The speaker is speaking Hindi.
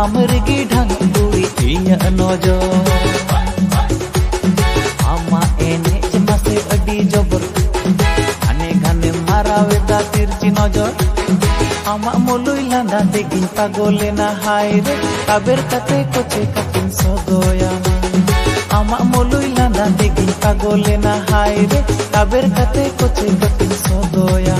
आमरगी ढंग कुड़ी इया नजर आमा एनेज मासे अडी जबर घाने घाने मारावेदा तिरची नजर आमा मोलुई लांदा तेगिन पागलेना हाय रे काबेर कते कोचे काटिन सदोया आमा मोलुई लांदा तेगिन पागलेना हाय रे काबेर कते कोचे काटिन सदोया।